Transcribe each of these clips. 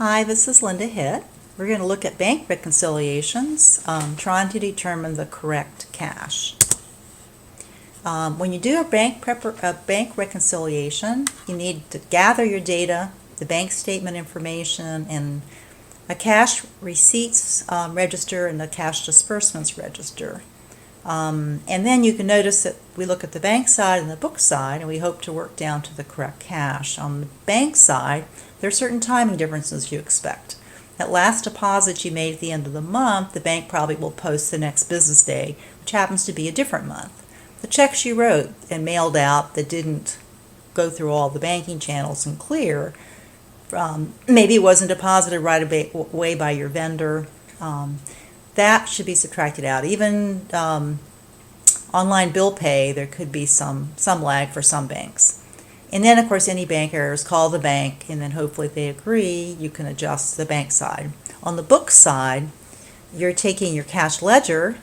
Hi, this is Linda Hitt. We're going to look at bank reconciliations, trying to determine the correct cash. When you do a bank reconciliation, you need to gather your data, the bank statement information, and a cash receipts register and a cash disbursements register. And then you can notice that we look at the bank side and the book side, and we hope to work down to the correct cash. On the bank side, there are certain timing differences you expect. That last deposit you made at the end of the month, the bank probably will post the next business day, which happens to be a different month. The checks you wrote and mailed out that didn't go through all the banking channels and clear, maybe it wasn't deposited right away by your vendor, that should be subtracted out. Even online bill pay, there could be some lag for some banks. And then, of course, any bank errors, call the bank, and then hopefully if they agree, you can adjust the bank side. On the book side, you're taking your cash ledger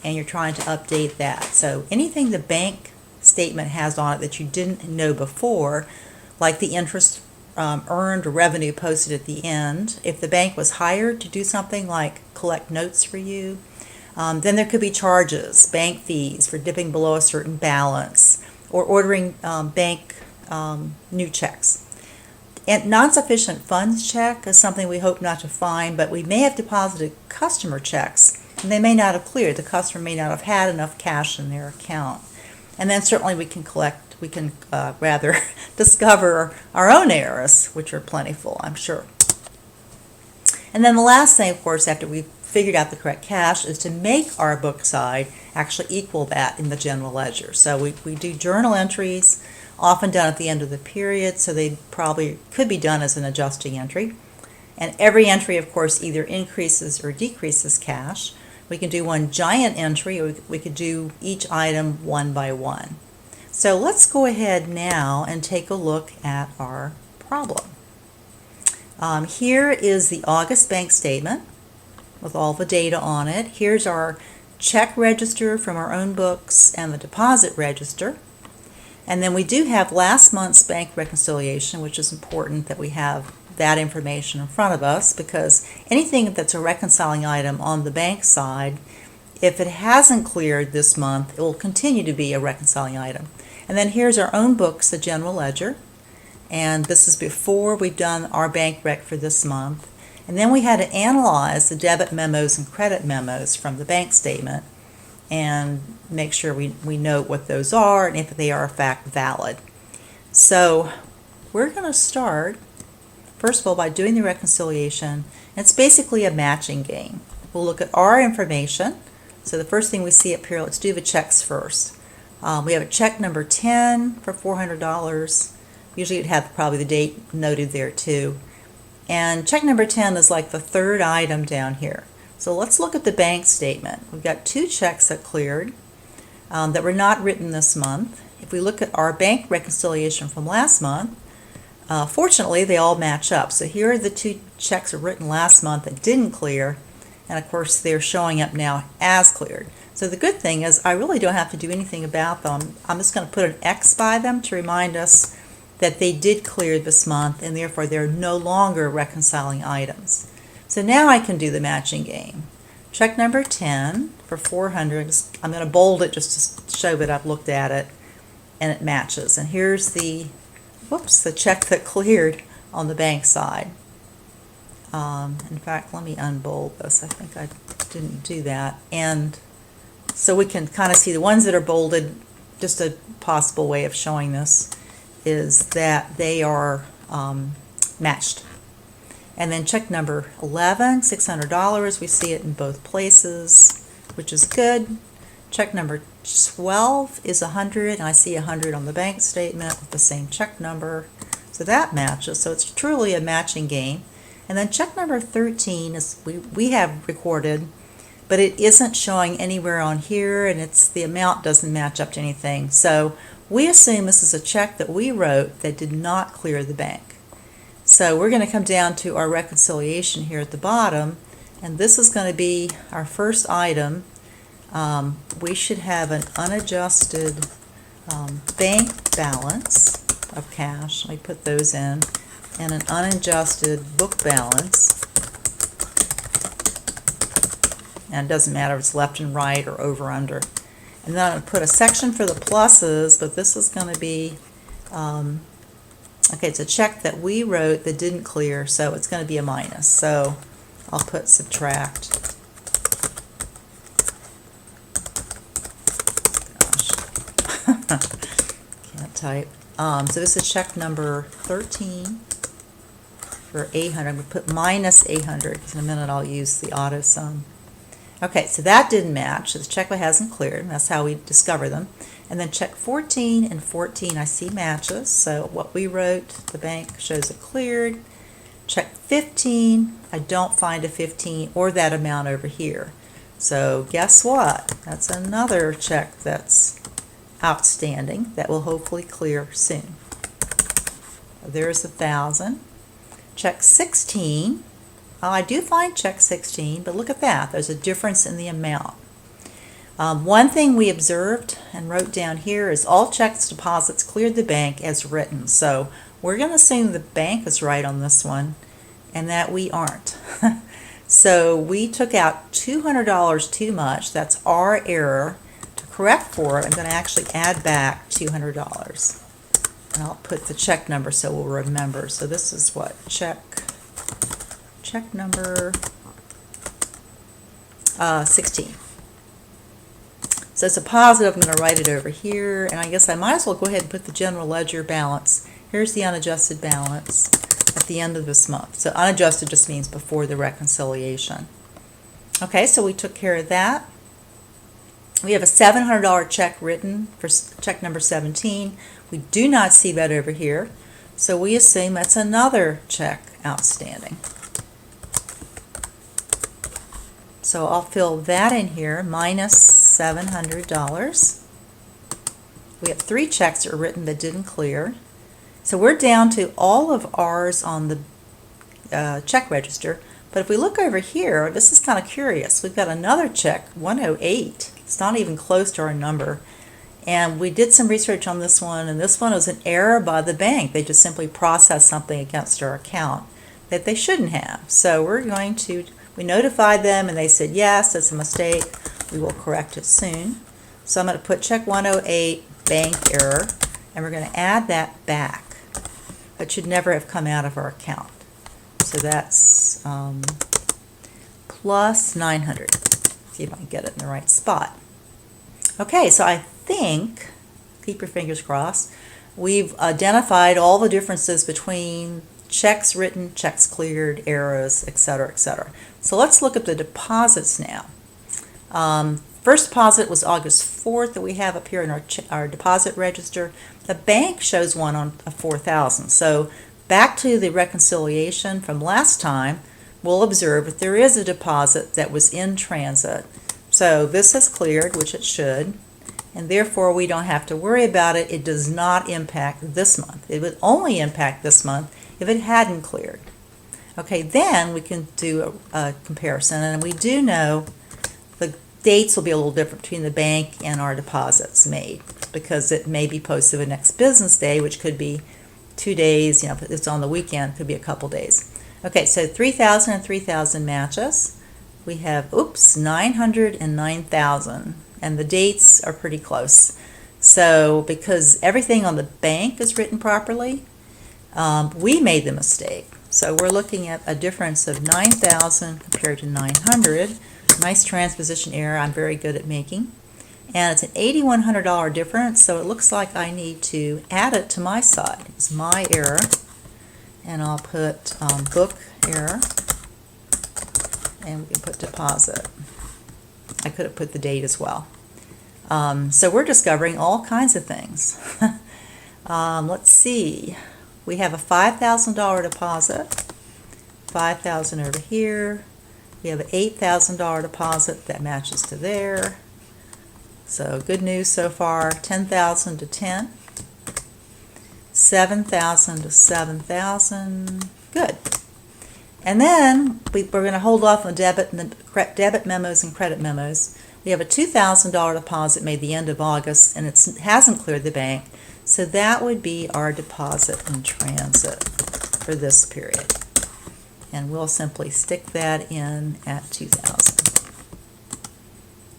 and you're trying to update that. So anything the bank statement has on it that you didn't know before, like the interest earned or revenue posted at the end, if the bank was hired to do something like collect notes for you, then there could be charges, bank fees for dipping below a certain balance, or ordering bank new checks. And non-sufficient funds check is something we hope not to find, but we may have deposited customer checks and they may not have cleared. The customer may not have had enough cash in their account. And then certainly we can discover our own errors, which are plentiful, I'm sure. And then the last thing, of course, after we've figured out the correct cash, is to make our book side actually equal that in the general ledger. So we do journal entries, often done at the end of the period, so they probably could be done as an adjusting entry. And every entry, of course, either increases or decreases cash. We can do one giant entry, or we could do each item one by one. So let's go ahead now and take a look at our problem. Here is the August bank statement with all the data on it. Here's our check register from our own books and the deposit register. And then we do have last month's bank reconciliation, which is important that we have that information in front of us, because anything that's a reconciling item on the bank side, if it hasn't cleared this month, it will continue to be a reconciling item. And then here's our own books, the general ledger, and this is before we've done our bank rec for this month. And then we had to analyze the debit memos and credit memos from the bank statement and make sure we know what those are and if they are in fact valid. So we're going to start, first of all, by doing the reconciliation. It's basically a matching game. We'll look at our information. So the first thing we see up here, let's do the checks first. We have a check number 10 for $400. Usually it'd have probably the date noted there too. And check number 10 is like the third item down here. So let's look at the bank statement. We've got two checks that cleared that were not written this month. If we look at our bank reconciliation from last month, fortunately they all match up. So here are the two checks that were written last month that didn't clear, and of course they're showing up now as cleared. So the good thing is I really don't have to do anything about them. I'm just going to put an X by them to remind us that they did clear this month, and therefore they're no longer reconciling items. So now I can do the matching game. Check number 10 for $400. I'm going to bold it just to show that I've looked at it, and it matches. And here's the check that cleared on the bank side. In fact, let me unbold this. I think I didn't do that. And so we can kind of see the ones that are bolded. Just a possible way of showing this is that they are matched. And then check number 11, $600. We see it in both places, which is good. Check number 12 is 100, and I see 100 on the bank statement with the same check number. So that matches. So it's truly a matching game. And then check number 13 is we have recorded, but it isn't showing anywhere on here, and the amount doesn't match up to anything. So we assume this is a check that we wrote that did not clear the bank. So we're going to come down to our reconciliation here at the bottom, and this is going to be our first item. We should have an unadjusted bank balance of cash. Let me put those in. and an unadjusted book balance. And it doesn't matter if it's left and right or over under. And then I'm going to put a section for the pluses, but this is going to be, okay, it's a check that we wrote that didn't clear, so it's going to be a minus. So I'll put subtract. Gosh, can't type. So this is check number 13 for 800. I'm going to put minus 800 because in a minute I'll use the auto sum. Okay, so that didn't match. So the check hasn't cleared. That's how we discover them. And then check 14 and 14 I see matches. So what we wrote, the bank shows it cleared. Check 15, I don't find a 15 or that amount over here. So guess what? That's another check that's outstanding that will hopefully clear soon. There's 1,000. Check 16. I do find check 16, but look at that. There's a difference in the amount. One thing we observed and wrote down here is all checks deposits cleared the bank as written. So we're going to assume the bank is right on this one and that we aren't. So we took out $200 too much. That's our error. To correct for it, I'm going to actually add back $200. And I'll put the check number so we'll remember. So this is what? Check number 16. So it's a positive. I'm going to write it over here, and I guess I might as well go ahead and put the general ledger balance. Here's the unadjusted balance at the end of this month. So unadjusted just means before the reconciliation. Okay, so we took care of that. We have a $700 check written for check number 17. We do not see that over here, so we assume that's another check outstanding. So I'll fill that in here, minus $700. We have 3 checks that are written that didn't clear. So we're down to all of ours on the check register. But if we look over here, this is kind of curious. We've got another check, 108. It's not even close to our number. And we did some research on this one, and this one was an error by the bank. They just simply processed something against our account that they shouldn't have. So we're going to, we notified them and they said, yes, it's a mistake. We will correct it soon. So I'm going to put check 108, bank error, and we're going to add that back. That should never have come out of our account. So that's plus 900. See if I can get it in the right spot. Okay, so I think, keep your fingers crossed, we've identified all the differences between checks written, checks cleared, errors, etc., etc. So let's look at the deposits now. First deposit was August 4th that we have up here in our deposit register. The bank shows one on $4,000. So back to the reconciliation from last time, we'll observe that there is a deposit that was in transit. So this has cleared, which it should, and therefore we don't have to worry about it. It does not impact this month. It would only impact this month if it hadn't cleared. Okay, then we can do a comparison, and we do know the dates will be a little different between the bank and our deposits made, because it may be posted the next business day, which could be 2 days, if it's on the weekend, it could be a couple days. Okay, so 3,000 and 3,000 matches. We have, 900 and 9,000, and the dates are pretty close. So because everything on the bank is written properly, we made the mistake. So we're looking at a difference of 9,000 compared to 900. Nice transposition error I'm very good at making. And it's an $8,100 difference, so it looks like I need to add it to my side. It's my error. And I'll put book error. And we can put deposit. I could have put the date as well. So we're discovering all kinds of things. Let's see. We have a $5,000 deposit. $5,000 over here. We have an $8,000 deposit that matches to there. So good news so far. 10,000 to 10. 7,000 to 7,000. Good. And then we're going to hold off on debit memos and credit memos. We have a $2,000 deposit made the end of August, and it hasn't cleared the bank. So that would be our deposit in transit. for this period. And we'll simply stick that in at 2,000.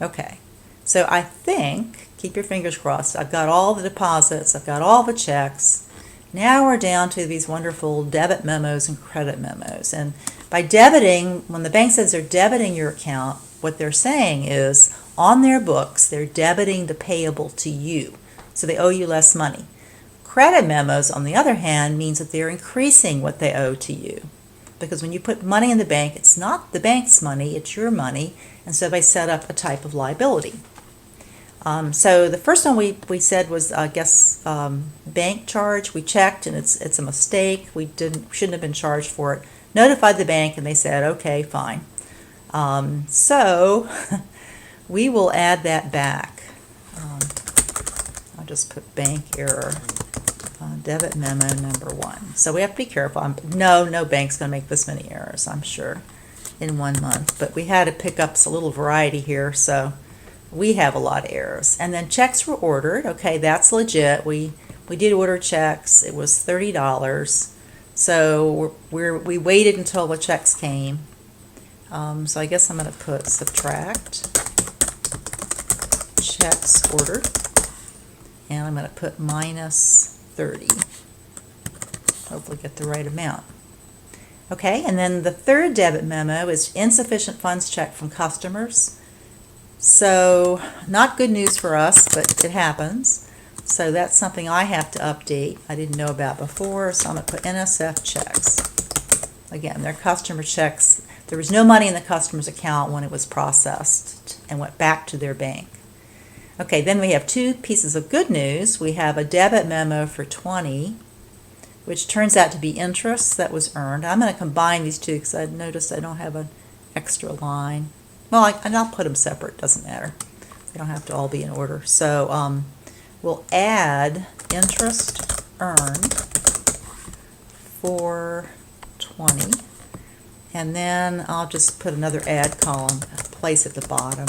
Okay, so I think, keep your fingers crossed, I've got all the deposits, I've got all the checks. Now we're down to these wonderful debit memos and credit memos. And by debiting, when the bank says they're debiting your account, what they're saying is on their books, they're debiting the payable to you. So they owe you less money. Credit memos, on the other hand, means that they're increasing what they owe to you. Because when you put money in the bank, it's not the bank's money, it's your money, and so they set up a type of liability. So the first one we said was, I guess, bank charge. We checked, and it's a mistake. We shouldn't have been charged for it. Notified the bank, and they said, okay, fine. So we will add that back. I'll just put bank error. Debit memo number 1. So we have to be careful. No bank's going to make this many errors, I'm sure, in 1 month. But we had to pick up a little variety here, so we have a lot of errors. And then checks were ordered. Okay, that's legit. We did order checks. It was $30. So we waited until the checks came. So I guess I'm going to put subtract checks ordered, and I'm going to put minus 30. Hopefully get the right amount. Okay, and then the third debit memo is insufficient funds check from customers. So not good news for us, but it happens. So that's something I have to update. I didn't know about before, so I'm going to put NSF checks. Again, they're customer checks. There was no money in the customer's account when it was processed and went back to their bank. Okay, then we have 2 pieces of good news. We have a debit memo for 20, which turns out to be interest that was earned. I'm going to combine these 2 because I noticed I don't have an extra line. Well, I'll put them separate. Doesn't matter. They don't have to all be in order. So we'll add interest earned for 20, and then I'll just put another add column, place at the bottom.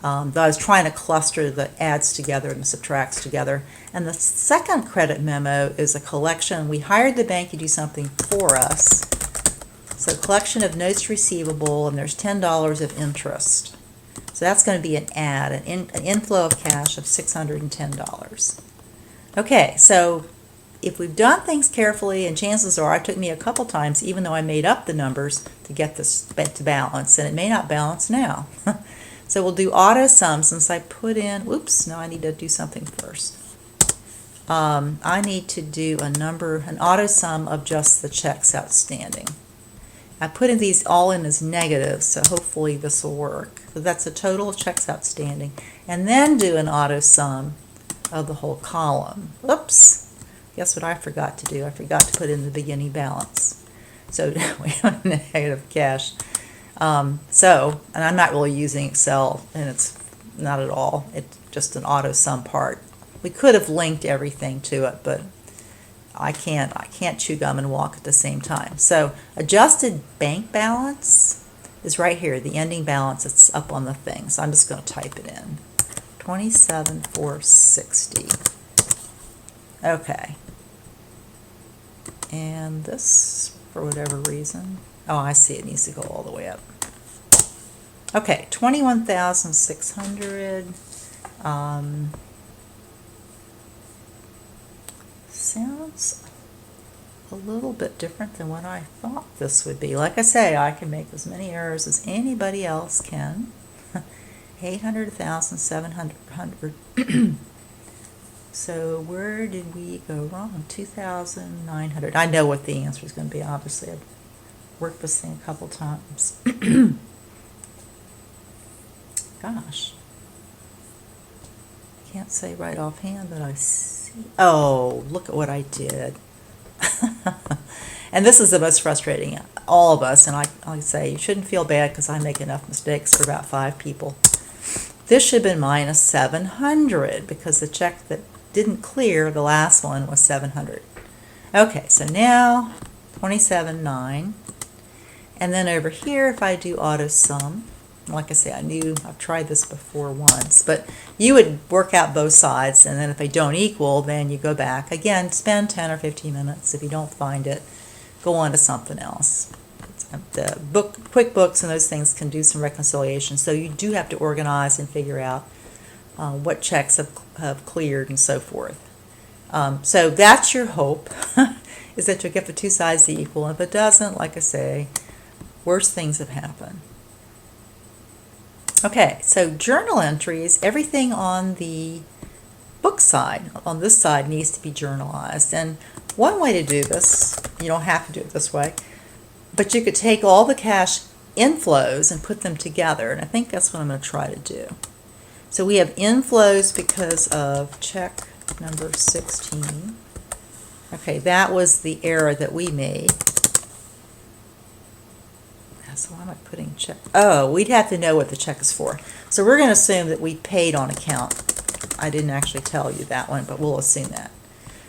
I was trying to cluster the adds together and the subtracts together. And the second credit memo is a collection. We hired the bank to do something for us. So collection of notes receivable, and there's $10 of interest. So that's going to be an add, an inflow of cash of $610. Okay, so if we've done things carefully, and chances are it took me a couple times, even though I made up the numbers, to get this to balance, and it may not balance now. So we'll do auto sum since I put in, oops, no, I need to do something first. I need to do an auto sum of just the checks outstanding. I put in these all in as negatives, so hopefully this will work. So that's the total of checks outstanding. And then do an auto sum of the whole column. Oops, guess what I forgot to do? I forgot to put in the beginning balance. So we have negative cash. And I'm not really using Excel, and it's not at all. It's just an auto sum part. We could have linked everything to it, but I can't chew gum and walk at the same time. So adjusted bank balance is right here, the ending balance. It's up on the thing. So I'm just going to type it in. 27,460. Okay. And this, for whatever reason, oh, I see, it needs to go all the way up. Okay, 21,600. Sounds a little bit different than what I thought this would be. Like I say, I can make as many errors as anybody else can. 800,700. So where did we go wrong? 2,900. I know what the answer is going to be, obviously. I've worked this thing a couple times. Gosh. I can't say right offhand that I see. Oh, look at what I did. And this is the most frustrating. All of us, and I say you shouldn't feel bad because I make enough mistakes for about 5 people. This should have been minus 700 because the check that didn't clear, the last one, was 700. Okay, so now 27,900. And then over here, if I do auto sum, like I say, I've tried this before once, but you would work out both sides, and then if they don't equal, then you go back. Again, spend 10 or 15 minutes if you don't find it. go on to something else. The QuickBooks and those things can do some reconciliation, so you do have to organize and figure out what checks have cleared and so forth. So that's your hope, is that you'll get the two sides to equal. If it doesn't, like I say, worse things have happened. Okay, so journal entries, everything on the book side, on this side, needs to be journalized. And one way to do this, you don't have to do it this way, but you could take all the cash inflows and put them together, and I think that's what I'm going to try to do. So we have inflows because of check number 16. Okay, that was the error that we made. So why am I putting check? Oh, we'd have to know what the check is for. So we're going to assume that we paid on account. I didn't actually tell you that one, but we'll assume that.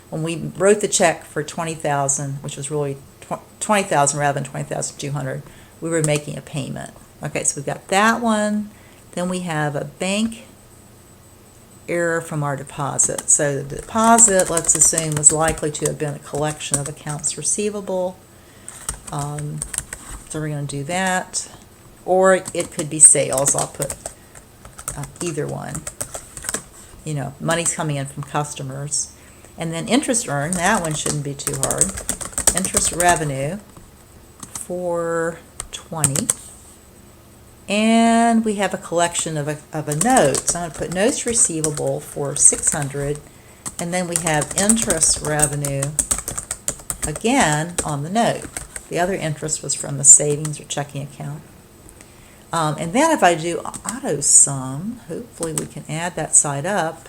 When we wrote the check for $20,000, which was really $20,000 rather than $20,200, we were making a payment. Okay, so we've got that one. Then we have a bank error from our deposit. So the deposit, let's assume, was likely to have been a collection of accounts receivable. So we're going to do that. Or it could be sales. I'll put either one. You know, money's coming in from customers. And then interest earned, that one shouldn't be too hard. Interest revenue for 20. And we have a collection of a note. So I'm going to put notes receivable for 600. And then we have interest revenue again on the note. The other interest was from the savings or checking account. And then if I do auto sum, hopefully we can add that side up.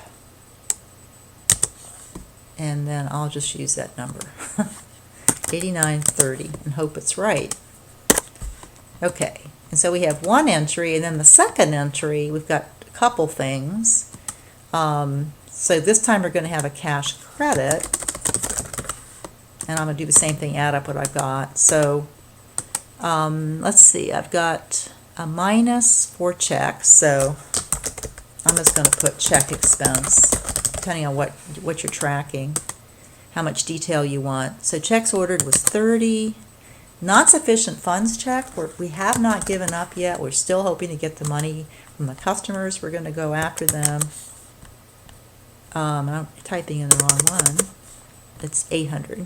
And then I'll just use that number, 8930, and hope it's right. Okay, and so we have one entry, and then the second entry, we've got a couple things. So this time we're going to have a cash credit. And I'm going to do the same thing, add up what I've got. So let's see, I've got a minus for checks. So I'm just going to put check expense, depending on what you're tracking, how much detail you want. So checks ordered was 30. Not sufficient funds check, we have not given up yet. We're still hoping to get the money from the customers. We're going to go after them. I'm typing in the wrong one. It's 800.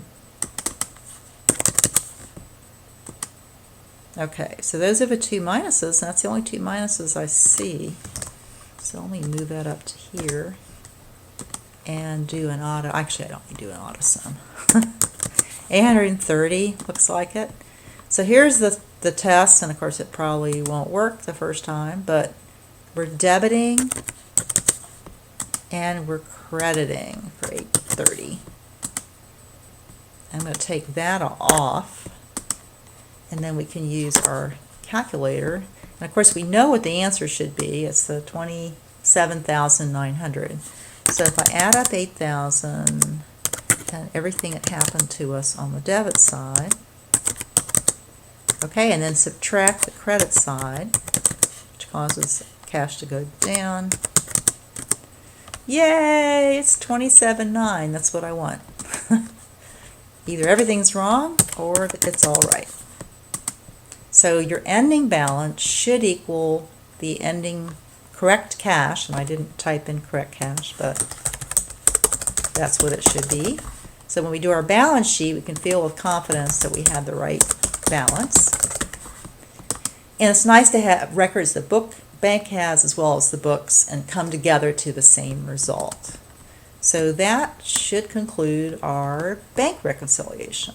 Okay, so those are the two minuses. That's the only two minuses I see. So let me move that up to here and do an auto. Actually, I don't need to do an auto sum. 830 looks like it. So here's the test, and of course it probably won't work the first time, but we're debiting and we're crediting for 830. I'm going to take that off. And then we can use our calculator. And of course we know what the answer should be. It's the 27,900. So if I add up 8,000 and everything that happened to us on the debit side, okay, and then subtract the credit side, which causes cash to go down. Yay, it's 27,900. That's what I want. Either everything's wrong or it's all right. So your ending balance should equal the ending correct cash, and I didn't type in correct cash, but that's what it should be. So when we do our balance sheet, we can feel with confidence that we have the right balance. And it's nice to have records the bank has as well as the books and come together to the same result. So that should conclude our bank reconciliation.